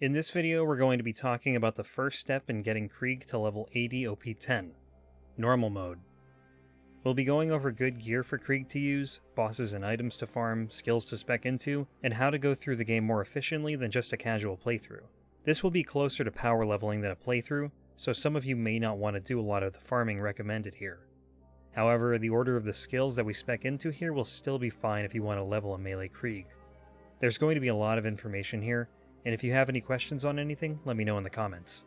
In this video, we're going to be talking about the first step in getting Krieg to level 80 OP10, Normal Mode. We'll be going over good gear for Krieg to use, bosses and items to farm, skills to spec into, and how to go through the game more efficiently than just a casual playthrough. This will be closer to power leveling than a playthrough, so some of you may not want to do a lot of the farming recommended here. However, the order of the skills that we spec into here will still be fine if you want to level a melee Krieg. There's going to be a lot of information here, and if you have any questions on anything, let me know in the comments.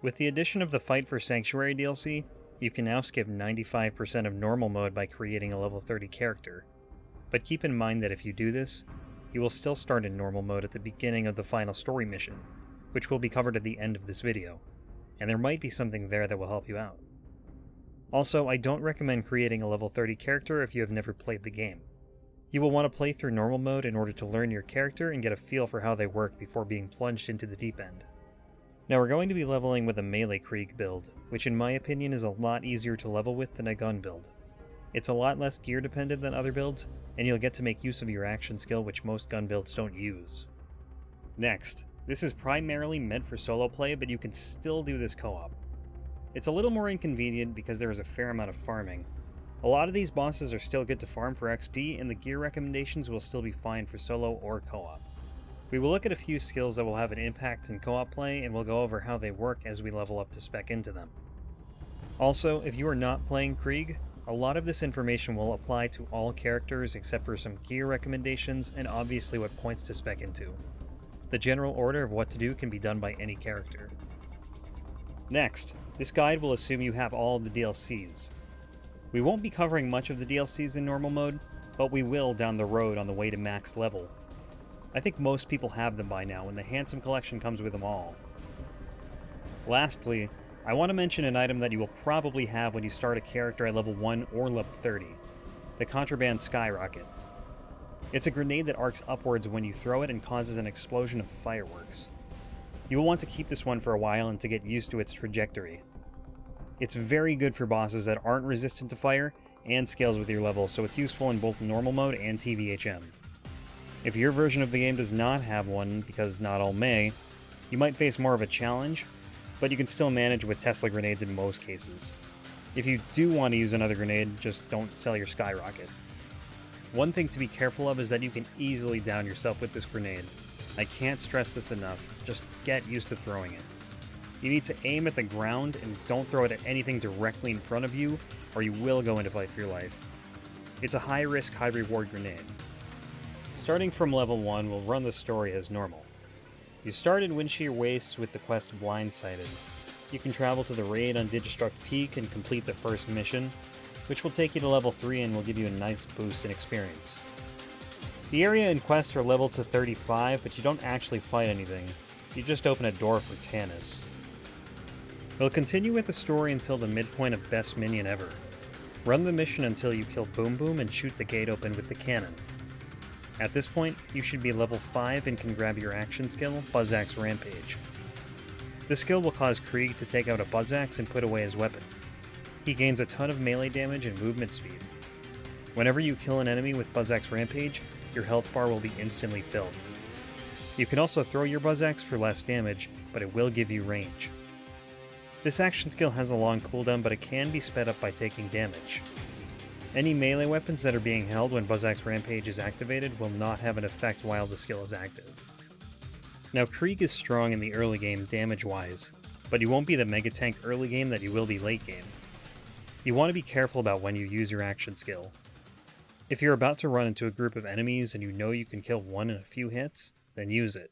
With the addition of the Fight for Sanctuary DLC, you can now skip 95% of normal mode by creating a level 30 character. But keep in mind that if you do this, you will still start in normal mode at the beginning of the final story mission, which will be covered at the end of this video, and there might be something there that will help you out. Also, I don't recommend creating a level 30 character if you have never played the game. You will want to play through normal mode in order to learn your character and get a feel for how they work before being plunged into the deep end. Now we're going to be leveling with a melee Krieg build, which in my opinion is a lot easier to level with than a gun build. It's a lot less gear dependent than other builds, and you'll get to make use of your action skill which most gun builds don't use. Next, this is primarily meant for solo play, but you can still do this co-op. It's a little more inconvenient because there is a fair amount of farming. A lot of these bosses are still good to farm for XP, and the gear recommendations will still be fine for solo or co-op. We will look at a few skills that will have an impact in co-op play, and we'll go over how they work as we level up to spec into them. Also, if you are not playing Krieg, a lot of this information will apply to all characters except for some gear recommendations and obviously what points to spec into. The general order of what to do can be done by any character. Next, this guide will assume you have all of the DLCs. We won't be covering much of the DLCs in normal mode, but we will down the road on the way to max level. I think most people have them by now, and the Handsome Collection comes with them all. Lastly, I want to mention an item that you will probably have when you start a character at level 1 or level 30, the Contraband Skyrocket. It's a grenade that arcs upwards when you throw it and causes an explosion of fireworks. You will want to keep this one for a while and to get used to its trajectory. It's very good for bosses that aren't resistant to fire and scales with your level, so it's useful in both normal mode and TVHM. If your version of the game does not have one, because not all may, you might face more of a challenge, but you can still manage with Tesla grenades in most cases. If you do want to use another grenade, just don't sell your Skyrocket. One thing to be careful of is that you can easily down yourself with this grenade. I can't stress this enough, just get used to throwing it. You need to aim at the ground and don't throw it at anything directly in front of you, or you will go into fight for your life. It's a high-risk, high-reward grenade. Starting from level 1, we'll run the story as normal. You start in Windshear Wastes with the quest Blindsided. You can travel to the raid on Digistruct Peak and complete the first mission, which will take you to level 3 and will give you a nice boost in experience. The area and quest are leveled to 35, but you don't actually fight anything. You just open a door for Tannis. We'll continue with the story until the midpoint of Best Minion Ever. Run the mission until you kill Boom Boom and shoot the gate open with the cannon. At this point, you should be level 5 and can grab your action skill, Buzzaxe Rampage. This skill will cause Krieg to take out a Buzzaxe and put away his weapon. He gains a ton of melee damage and movement speed. Whenever you kill an enemy with Buzzaxe Rampage, your health bar will be instantly filled. You can also throw your Buzzaxe for less damage, but it will give you range. This action skill has a long cooldown, but it can be sped up by taking damage. Any melee weapons that are being held when Buzzaxe Rampage is activated will not have an effect while the skill is active. Now Krieg is strong in the early game damage-wise, but you won't be the mega tank early game that you will be late game. You want to be careful about when you use your action skill. If you're about to run into a group of enemies and you know you can kill one in a few hits, then use it.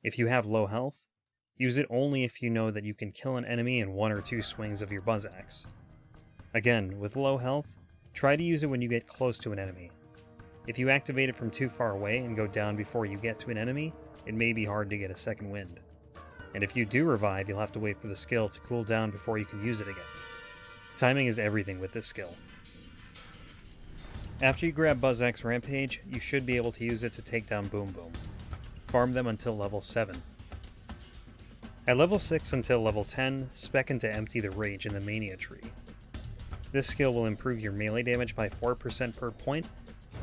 If you have low health, use it only if you know that you can kill an enemy in 1 or 2 swings of your Buzzaxe. Again, with low health, try to use it when you get close to an enemy. If you activate it from too far away and go down before you get to an enemy, it may be hard to get a second wind. And if you do revive, you'll have to wait for the skill to cool down before you can use it again. Timing is everything with this skill. After you grab Buzzaxe Rampage, you should be able to use it to take down Boom Boom. Farm them until level 7. At level 6 until level 10, spec into Empty the Rage in the Mania tree. This skill will improve your melee damage by 4% per point,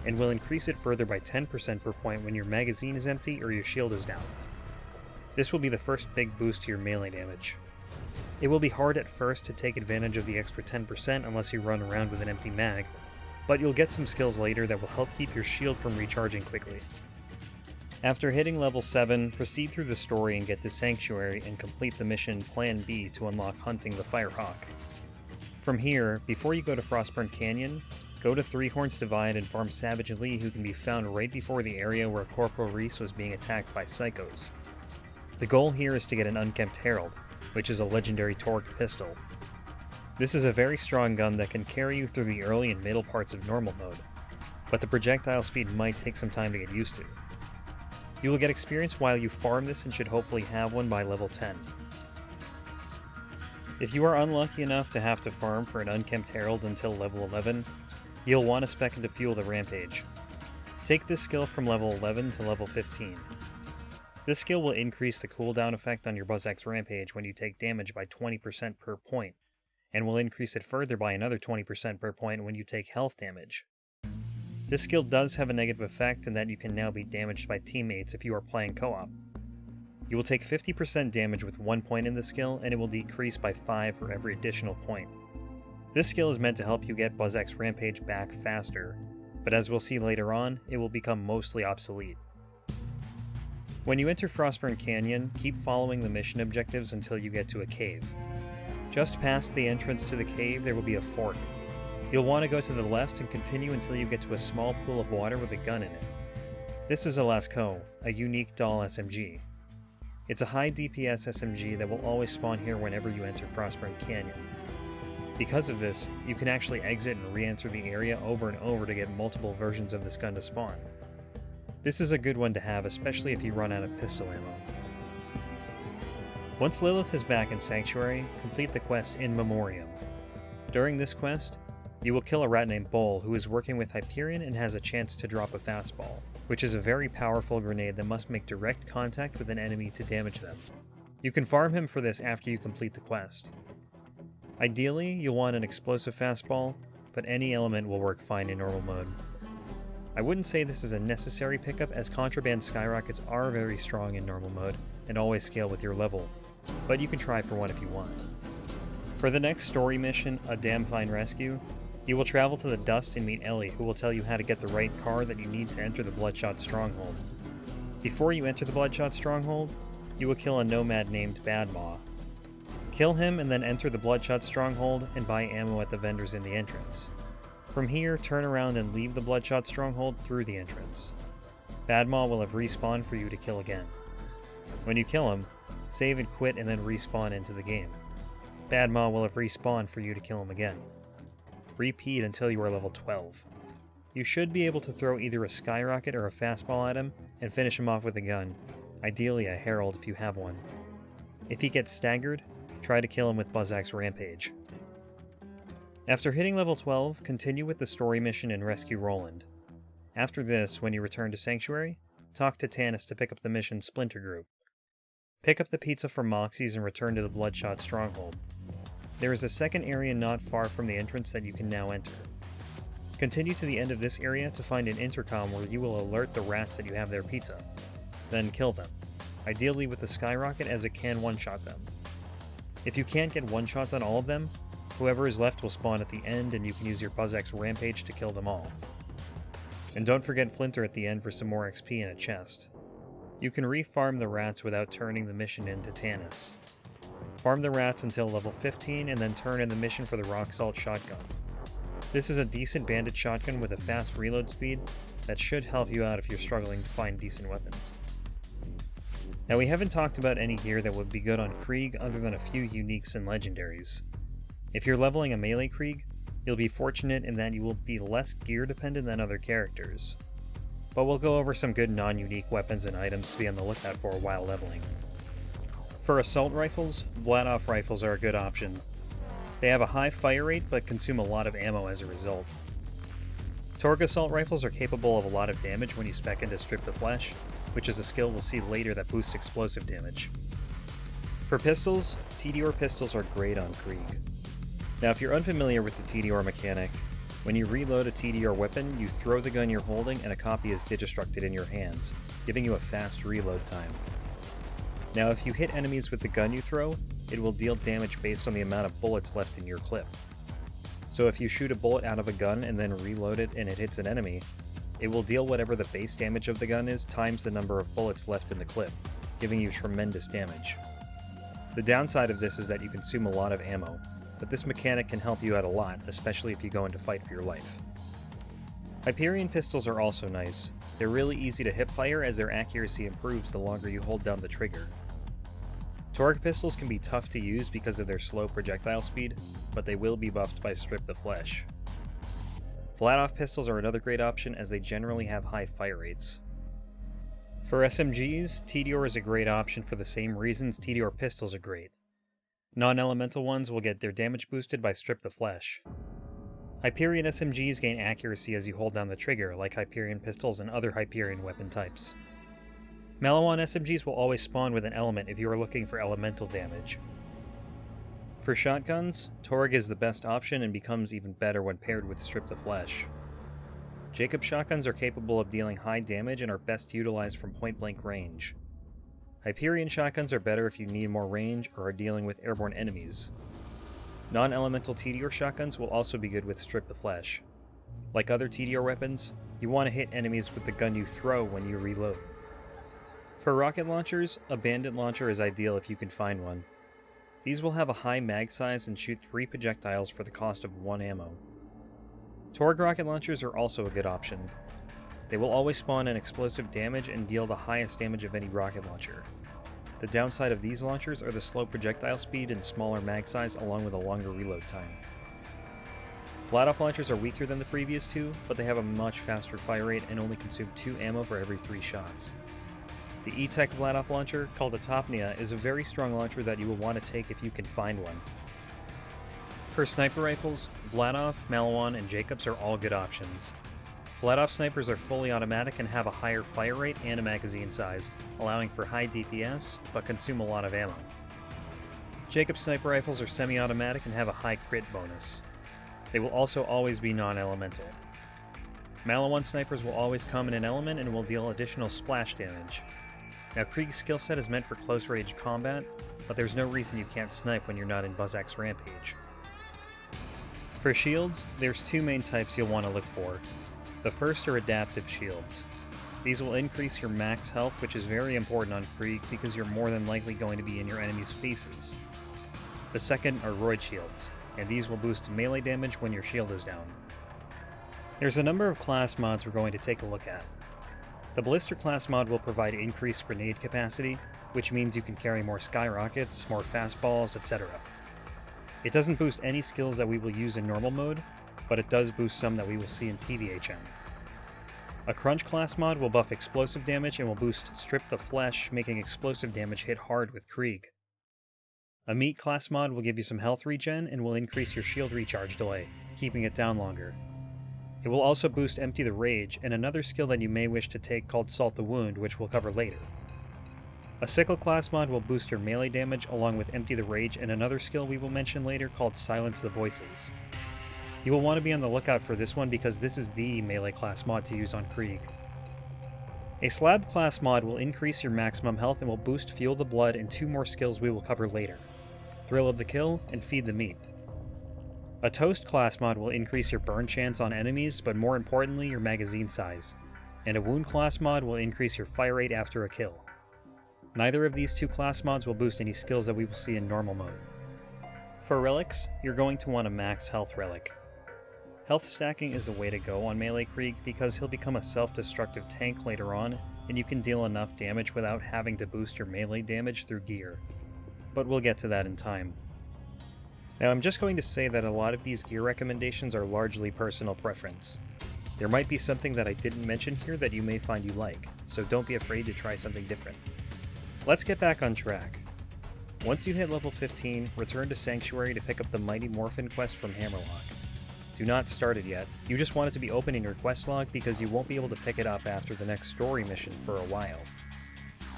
and will increase it further by 10% per point when your magazine is empty or your shield is down. This will be the first big boost to your melee damage. It will be hard at first to take advantage of the extra 10% unless you run around with an empty mag, but you'll get some skills later that will help keep your shield from recharging quickly. After hitting level 7, proceed through the story and get to Sanctuary and complete the mission Plan B to unlock Hunting the Firehawk. From here, before you go to Frostburn Canyon, go to Three Horns Divide and farm Savage Lee, who can be found right before the area where Corporal Reese was being attacked by psychos. The goal here is to get an Unkempt Herald, which is a legendary Torque pistol. This is a very strong gun that can carry you through the early and middle parts of normal mode, but the projectile speed might take some time to get used to. You will get experience while you farm this and should hopefully have one by level 10. If you are unlucky enough to have to farm for an Unkempt Herald until level 11, you'll want to spec into Fuel the Rampage. Take this skill from level 11 to level 15. This skill will increase the cooldown effect on your Buzzsack's Rampage when you take damage by 20% per point, and will increase it further by another 20% per point when you take health damage. This skill does have a negative effect in that you can now be damaged by teammates if you are playing co-op. You will take 50% damage with 1 point in the skill, and it will decrease by 5 for every additional point. This skill is meant to help you get Buzzsack's Rampage back faster, but as we'll see later on, it will become mostly obsolete. When you enter Frostburn Canyon, keep following the mission objectives until you get to a cave. Just past the entrance to the cave, there will be a fork. You'll want to go to the left and continue until you get to a small pool of water with a gun in it. This is a Lasco, a unique doll SMG. It's a high DPS SMG that will always spawn here whenever you enter Frostburn Canyon. Because of this, you can actually exit and re-enter the area over and over to get multiple versions of this gun to spawn. This is a good one to have, especially if you run out of pistol ammo. Once Lilith is back in Sanctuary, complete the quest In Memoriam. During this quest, you will kill a rat named Bull who is working with Hyperion and has a chance to drop a fastball, which is a very powerful grenade that must make direct contact with an enemy to damage them. You can farm him for this after you complete the quest. Ideally, you'll want an explosive fastball, but any element will work fine in normal mode. I wouldn't say this is a necessary pickup, as Contraband Skyrockets are very strong in normal mode and always scale with your level, but you can try for one if you want. For the next story mission, A Damn Fine Rescue, you will travel to the Dust and meet Ellie, who will tell you how to get the right car that you need to enter the Bloodshot Stronghold. Before you enter the Bloodshot Stronghold, you will kill a nomad named Badmaw. Kill him and then enter the Bloodshot Stronghold and buy ammo at the vendors in the entrance. From here, turn around and leave the Bloodshot Stronghold through the entrance. Badmaw will have respawned for you to kill again. When you kill him, save and quit and then respawn into the game. Badmaw will have respawned for you to kill him again. Repeat until you are level 12. You should be able to throw either a skyrocket or a fastball at him and finish him off with a gun, ideally a Herald if you have one. If he gets staggered, try to kill him with Buzzsack's Rampage. After hitting level 12, continue with the story mission and rescue Roland. After this, when you return to Sanctuary, talk to Tannis to pick up the mission Splinter Group. Pick up the pizza from Moxie's and return to the Bloodshot Stronghold. There is a second area not far from the entrance that you can now enter. Continue to the end of this area to find an intercom where you will alert the rats that you have their pizza. Then kill them, ideally with the skyrocket, as it can one-shot them. If you can't get one-shots on all of them, whoever is left will spawn at the end and you can use your Buzzsack's Rampage to kill them all. And don't forget Flinter at the end for some more XP in a chest. You can re-farm the rats without turning the mission in to Tannis. Farm the rats until level 15 and then turn in the mission for the Rock Salt Shotgun. This is a decent bandit shotgun with a fast reload speed that should help you out if you're struggling to find decent weapons. Now, we haven't talked about any gear that would be good on Krieg other than a few uniques and legendaries. If you're leveling a melee Krieg, you'll be fortunate in that you will be less gear dependent than other characters. But we'll go over some good non-unique weapons and items to be on the lookout for while leveling. For assault rifles, Vladoff rifles are a good option. They have a high fire rate but consume a lot of ammo as a result. Torgue assault rifles are capable of a lot of damage when you spec into Strip the Flesh, which is a skill we'll see later that boosts explosive damage. For pistols, TDR pistols are great on Krieg. Now, if you're unfamiliar with the TDR mechanic, when you reload a TDR weapon, you throw the gun you're holding and a copy is digistructed in your hands, giving you a fast reload time. Now if you hit enemies with the gun you throw, it will deal damage based on the amount of bullets left in your clip. So if you shoot a bullet out of a gun and then reload it and it hits an enemy, it will deal whatever the base damage of the gun is times the number of bullets left in the clip, giving you tremendous damage. The downside of this is that you consume a lot of ammo, but this mechanic can help you out a lot, especially if you go into fight for your life. Hyperion pistols are also nice. They're really easy to hipfire as their accuracy improves the longer you hold down the trigger. Torgue pistols can be tough to use because of their slow projectile speed, but they will be buffed by Strip the Flesh. Flat-off pistols are another great option as they generally have high fire rates. For SMGs, Tediore is a great option for the same reasons Tediore pistols are great. Non-elemental ones will get their damage boosted by Strip the Flesh. Hyperion SMGs gain accuracy as you hold down the trigger, like Hyperion pistols and other Hyperion weapon types. Malawan SMGs will always spawn with an element if you are looking for elemental damage. For shotguns, Torgue is the best option and becomes even better when paired with Strip the Flesh. Jacob shotguns are capable of dealing high damage and are best utilized from point-blank range. Hyperion shotguns are better if you need more range or are dealing with airborne enemies. Non-elemental Tediore shotguns will also be good with Strip the Flesh. Like other Tediore weapons, you want to hit enemies with the gun you throw when you reload. For rocket launchers, a bandit launcher is ideal if you can find one. These will have a high mag size and shoot 3 projectiles for the cost of 1 ammo. Torgue rocket launchers are also a good option. They will always spawn an explosive damage and deal the highest damage of any rocket launcher. The downside of these launchers are the slow projectile speed and smaller mag size along with a longer reload time. Flat-off launchers are weaker than the previous two, but they have a much faster fire rate and only consume 2 ammo for every 3 shots. The E-Tech Flat-off launcher, called a Topnia, is a very strong launcher that you will want to take if you can find one. For sniper rifles, Vladov, Malawan, and Jacobs are all good options. Flat-off snipers are fully automatic and have a higher fire rate and a magazine size, allowing for high DPS, but consume a lot of ammo. Jacob sniper rifles are semi-automatic and have a high crit bonus. They will also always be non-elemental. Malawan snipers will always come in an element and will deal additional splash damage. Now Krieg's skill set is meant for close range combat, but there's no reason you can't snipe when you're not in Buzzak's Rampage. For shields, there's 2 main types you'll want to look for. The first are adaptive shields. These will increase your max health, which is very important on Krieg because you're more than likely going to be in your enemy's faces. The second are roid shields, and these will boost melee damage when your shield is down. There's a number of class mods we're going to take a look at. The Ballister class mod will provide increased grenade capacity, which means you can carry more skyrockets, more fastballs, etc. It doesn't boost any skills that we will use in normal mode, but it does boost some that we will see in TVHM. A Crunch class mod will buff explosive damage and will boost Strip the Flesh, making explosive damage hit hard with Krieg. A Meat class mod will give you some health regen and will increase your shield recharge delay, keeping it down longer. It will also boost Empty the Rage and another skill that you may wish to take called Salt the Wound, which we'll cover later. A Sickle class mod will boost your melee damage along with Empty the Rage and another skill we will mention later called Silence the Voices. You will want to be on the lookout for this one because this is the melee class mod to use on Krieg. A Slab class mod will increase your maximum health and will boost Fuel the Blood and 2 more skills we will cover later: Thrill of the Kill and Feed the Meat. A Toast class mod will increase your burn chance on enemies, but more importantly your magazine size. And a Wound class mod will increase your fire rate after a kill. Neither of these 2 class mods will boost any skills that we will see in normal mode. For relics, you're going to want a max health relic. Health stacking is the way to go on melee Krieg because he'll become a self-destructive tank later on, and you can deal enough damage without having to boost your melee damage through gear. But we'll get to that in time. Now I'm just going to say that a lot of these gear recommendations are largely personal preference. There might be something that I didn't mention here that you may find you like, so don't be afraid to try something different. Let's get back on track. Once you hit level 15, return to Sanctuary to pick up the Mighty Morphin quest from Hammerlock. Do not start it yet, you just want it to be open in your quest log because you won't be able to pick it up after the next story mission for a while.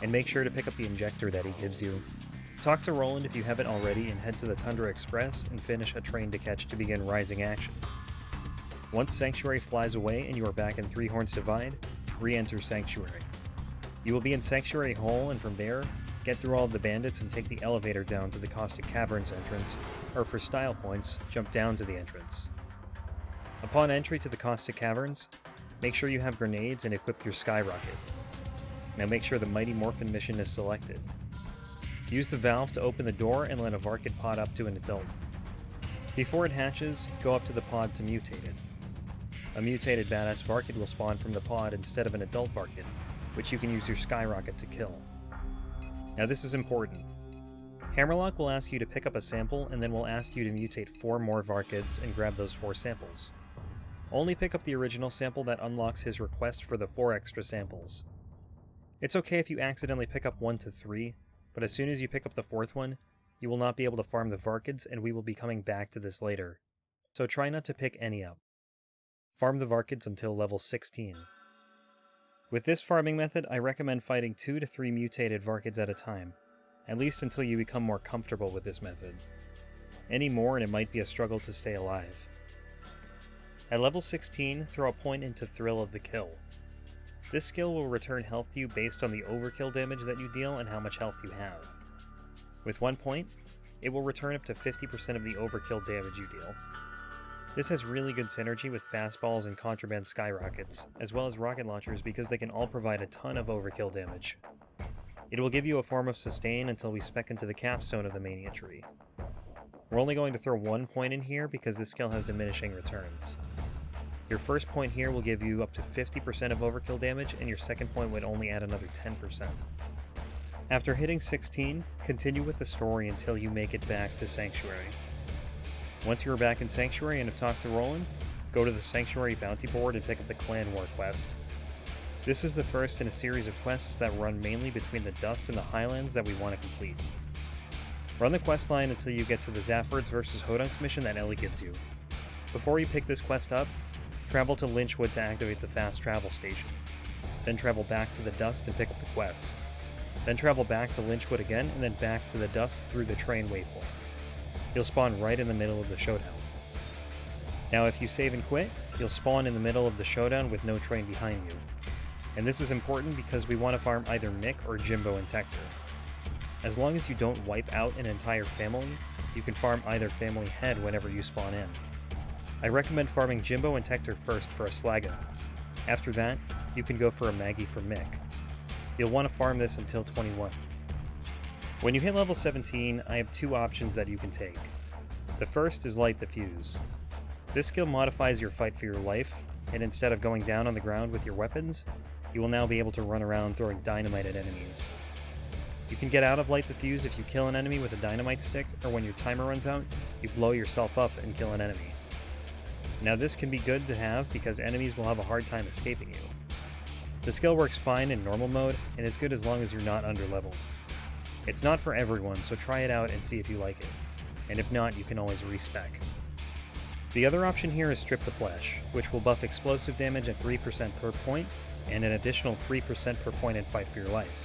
And make sure to pick up the injector that he gives you. Talk to Roland if you haven't already and head to the Tundra Express and finish a train to catch to begin Rising action. Once Sanctuary flies away and you are back in Three Horns Divide, re-enter Sanctuary. You will be in Sanctuary Hall and from there, get through all of the bandits and take the elevator down to the Caustic Caverns entrance, or for style points, jump down to the entrance. Upon entry to the Caustic Caverns, make sure you have grenades and equip your Skyrocket. Now make sure the Mighty Morphin mission is selected. Use the valve to open the door and let a Varkid pod up to an adult. Before it hatches, go up to the pod to mutate it. A mutated badass Varkid will spawn from the pod instead of an adult Varkid, which you can use your Skyrocket to kill. Now this is important. Hammerlock will ask you to pick up a sample and then will ask you to mutate 4 more Varkids and grab those 4 samples. Only pick up the original sample that unlocks his request for the 4 extra samples. It's okay if you accidentally pick up 1 to 3, but as soon as you pick up the 4th one, you will not be able to farm the Varkids, and we will be coming back to this later, so try not to pick any up. Farm the Varkids until level 16. With this farming method, I recommend fighting 2 to 3 mutated Varkids at a time, at least until you become more comfortable with this method. Any more and it might be a struggle to stay alive. At level 16, throw a point into Thrill of the Kill. This skill will return health to you based on the overkill damage that you deal and how much health you have. With 1 point, it will return up to 50% of the overkill damage you deal. This has really good synergy with fastballs and Contraband Skyrockets, as well as rocket launchers because they can all provide a ton of overkill damage. It will give you a form of sustain until we spec into the capstone of the mania tree. We're only going to throw 1 point in here because this skill has diminishing returns. Your first point here will give you up to 50% of overkill damage, and your second point would only add another 10%. After hitting 16, continue with the story until you make it back to Sanctuary. Once you are back in Sanctuary and have talked to Roland, go to the Sanctuary bounty board and pick up the Clan War quest. This is the first in a series of quests that run mainly between the Dust and the Highlands that we want to complete. Run the quest line until you get to the Zaffords vs. Hodunks mission that Ellie gives you. Before you pick this quest up, travel to Lynchwood to activate the fast travel station. Then travel back to the Dust and pick up the quest. Then travel back to Lynchwood again, and then back to the Dust through the train waypoint. You'll spawn right in the middle of the showdown. Now if you save and quit, you'll spawn in the middle of the showdown with no train behind you. And this is important because we want to farm either Mick or Jimbo and Tector. As long as you don't wipe out an entire family, you can farm either family head whenever you spawn in. I recommend farming Jimbo and Tector first for a Slaga. After that, you can go for a Maggie for Mick. You'll want to farm this until 21. When you hit level 17, I have 2 options that you can take. The first is Light the Fuse. This skill modifies your fight for your life, and instead of going down on the ground with your weapons, you will now be able to run around throwing dynamite at enemies. You can get out of Light the Fuse if you kill an enemy with a dynamite stick, or when your timer runs out, you blow yourself up and kill an enemy. Now this can be good to have because enemies will have a hard time escaping you. The skill works fine in normal mode, and is good as long as you're not underleveled. It's not for everyone, so try it out and see if you like it, and if not, you can always respec. The other option here is Strip the Flesh, which will buff explosive damage at 3% per point, and an additional 3% per point in Fight for Your Life.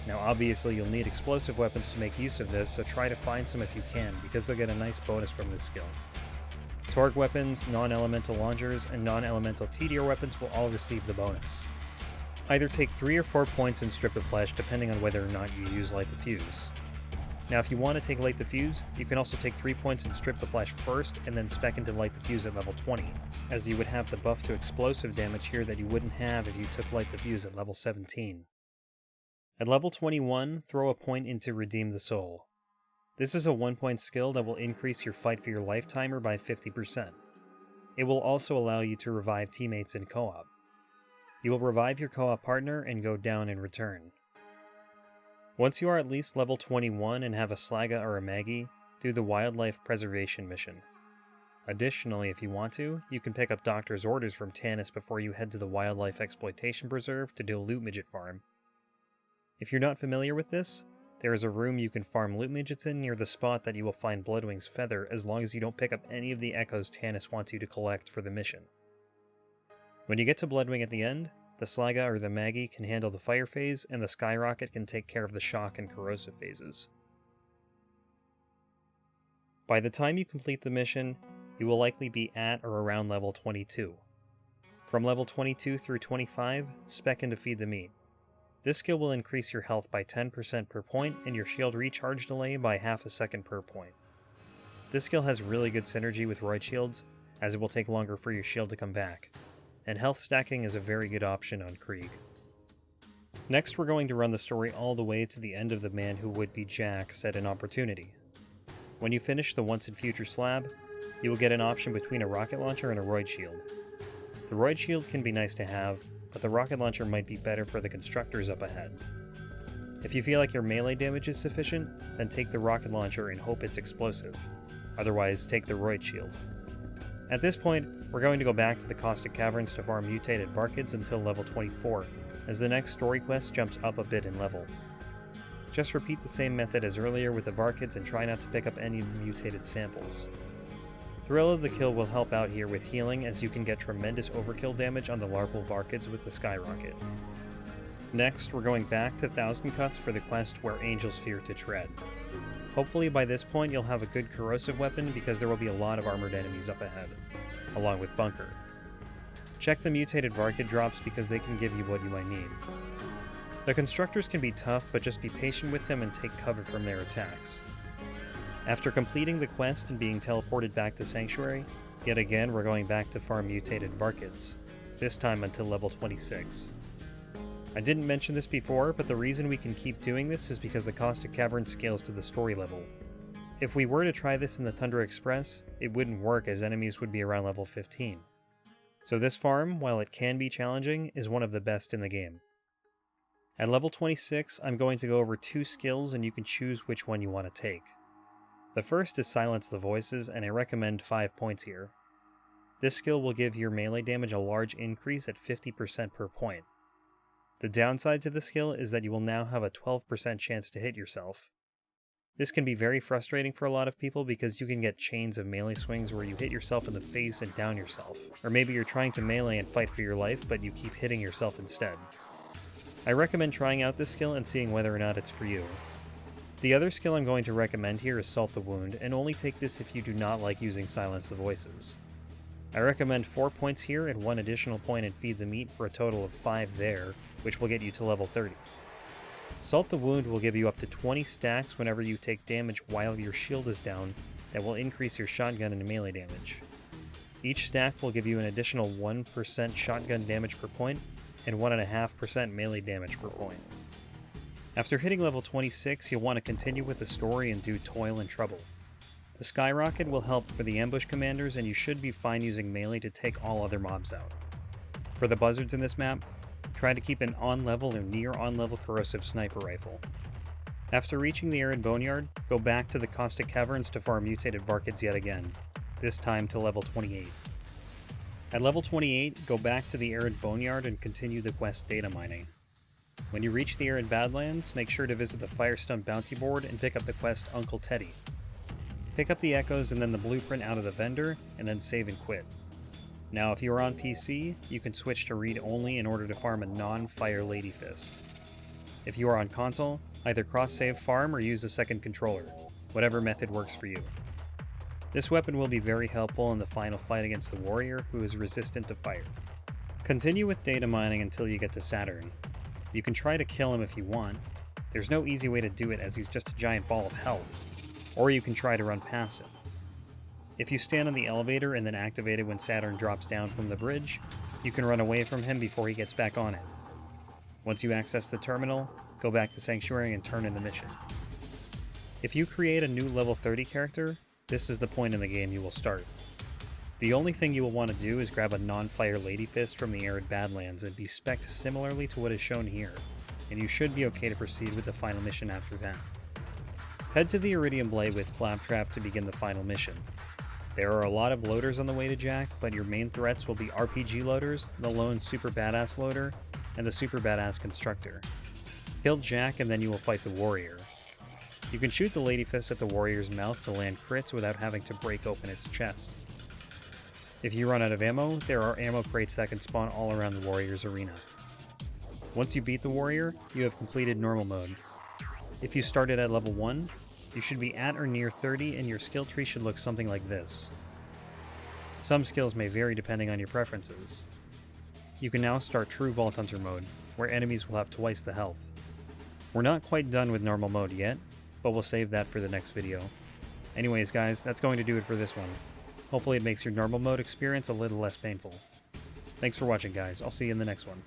Now obviously you'll need explosive weapons to make use of this, so try to find some if you can, because they'll get a nice bonus from this skill. Torgue weapons, non-elemental launchers, and non-elemental TDR weapons will all receive the bonus. Either take 3 or 4 points in Strip the Flesh depending on whether or not you use Light the Fuse. Now if you want to take Light the Fuse, you can also take 3 points in Strip the Flesh first and then spec into Light the Fuse at level 20, as you would have the buff to explosive damage here that you wouldn't have if you took Light the Fuse at level 17. At level 21, throw a point into Redeem the Soul. This is a 1-point skill that will increase your Fight for Your Life timer by 50%. It will also allow you to revive teammates in co-op. You will revive your co-op partner and go down in return. Once you are at least level 21 and have a Slaga or a Maggie, do the Wildlife Preservation mission. Additionally, if you want to, you can pick up Doctor's orders from Tanis before you head to the Wildlife Exploitation Preserve to do a loot midget farm. If you're not familiar with this, there is a room you can farm loot midgets in near the spot that you will find Bloodwing's Feather as long as you don't pick up any of the echoes Tanis wants you to collect for the mission. When you get to Bloodwing at the end, the Slaga or the Maggie can handle the fire phase, and the Skyrocket can take care of the shock and corrosive phases. By the time you complete the mission, you will likely be at or around level 22. From level 22 through 25, spec into Feed the Meat. This skill will increase your health by 10% per point and your shield recharge delay by half a second per point. This skill has really good synergy with Roid Shields, as it will take longer for your shield to come back, and health stacking is a very good option on Krieg. Next, we're going to run the story all the way to the end of the Man Who Would Be Jack set in Opportunity. When you finish the Once and Future slab, you will get an option between a rocket launcher and a Roid Shield. The Roid Shield can be nice to have, but the rocket launcher might be better for the constructors up ahead. If you feel like your melee damage is sufficient, then take the rocket launcher and hope it's explosive. Otherwise, take the Roid Shield. At this point, we're going to go back to the Caustic Caverns to farm mutated Varkids until level 24, as the next story quest jumps up a bit in level. Just repeat the same method as earlier with the Varkids and try not to pick up any of the mutated samples. Thrill of the Kill will help out here with healing, as you can get tremendous overkill damage on the larval Varkids with the Skyrocket. Next, we're going back to Thousand Cuts for the quest Where Angels Fear to Tread. Hopefully by this point you'll have a good corrosive weapon, because there will be a lot of armored enemies up ahead, along with Bunker. Check the mutated Varkid drops because they can give you what you might need. The constructors can be tough, but just be patient with them and take cover from their attacks. After completing the quest and being teleported back to Sanctuary, yet again we're going back to farm mutated Varkids, this time until level 26. I didn't mention this before, but the reason we can keep doing this is because the Caustic Cavern scales to the story level. If we were to try this in the Tundra Express, it wouldn't work as enemies would be around level 15. So this farm, while it can be challenging, is one of the best in the game. At level 26, I'm going to go over 2 skills and you can choose which one you want to take. The first is Silence the Voices, and I recommend 5 points here. This skill will give your melee damage a large increase at 50% per point. The downside to the skill is that you will now have a 12% chance to hit yourself. This can be very frustrating for a lot of people because you can get chains of melee swings where you hit yourself in the face and down yourself. Or maybe you're trying to melee and fight for your life, but you keep hitting yourself instead. I recommend trying out this skill and seeing whether or not it's for you. The other skill I'm going to recommend here is Salt the Wound, and only take this if you do not like using Silence the Voices. I recommend 4 points here and 1 additional point in Feed the Meat for a total of 5 there, which will get you to level 30. Salt the Wound will give you up to 20 stacks whenever you take damage while your shield is down that will increase your shotgun and melee damage. Each stack will give you an additional 1% shotgun damage per point and 1.5% melee damage per point. After hitting level 26, you'll want to continue with the story and do Toil and Trouble. The Skyrocket will help for the ambush commanders, and you should be fine using melee to take all other mobs out. For the buzzards in this map, try to keep an on-level or near-on-level corrosive sniper rifle. After reaching the Arid Boneyard, go back to the Caustic Caverns to farm mutated Varkids yet again, this time to level 28. At level 28, go back to the Arid Boneyard and continue the quest data mining. When you reach the Arid Badlands, make sure to visit the Firestone bounty board and pick up the quest Uncle Teddy. Pick up the echoes and then the blueprint out of the vendor, and then save and quit. Now if you are on PC, you can switch to read only in order to farm a non-fire Lady Fist. If you are on console, either cross-save farm or use a second controller, whatever method works for you. This weapon will be very helpful in the final fight against the warrior, who is resistant to fire. Continue with data mining until you get to Saturn. You can try to kill him if you want. There's no easy way to do it as he's just a giant ball of health. Or you can try to run past him. If you stand on the elevator and then activate it when Saturn drops down from the bridge, you can run away from him before he gets back on it. Once you access the terminal, go back to Sanctuary and turn in the mission. If you create a new level 30 character, this is the point in the game you will start. The only thing you will want to do is grab a non-fire Lady Fist from the Arid Badlands and be spec'd similarly to what is shown here, and you should be okay to proceed with the final mission after that. Head to the Iridium Blade with Claptrap to begin the final mission. There are a lot of loaders on the way to Jack, but your main threats will be RPG loaders, the lone super badass loader, and the super badass constructor. Kill Jack and then you will fight the warrior. You can shoot the Lady Fist at the warrior's mouth to land crits without having to break open its chest. If you run out of ammo, there are ammo crates that can spawn all around the warrior's arena. Once you beat the warrior, you have completed normal mode. If you started at level 1, you should be at or near 30 and your skill tree should look something like this. Some skills may vary depending on your preferences. You can now start true Vault Hunter mode. where enemies will have twice the health. We're not quite done with normal mode yet, but we'll save that for the next video. Anyways guys, that's going to do it for this one. Hopefully it makes your normal mode experience a little less painful. Thanks for watching guys, I'll see you in the next one.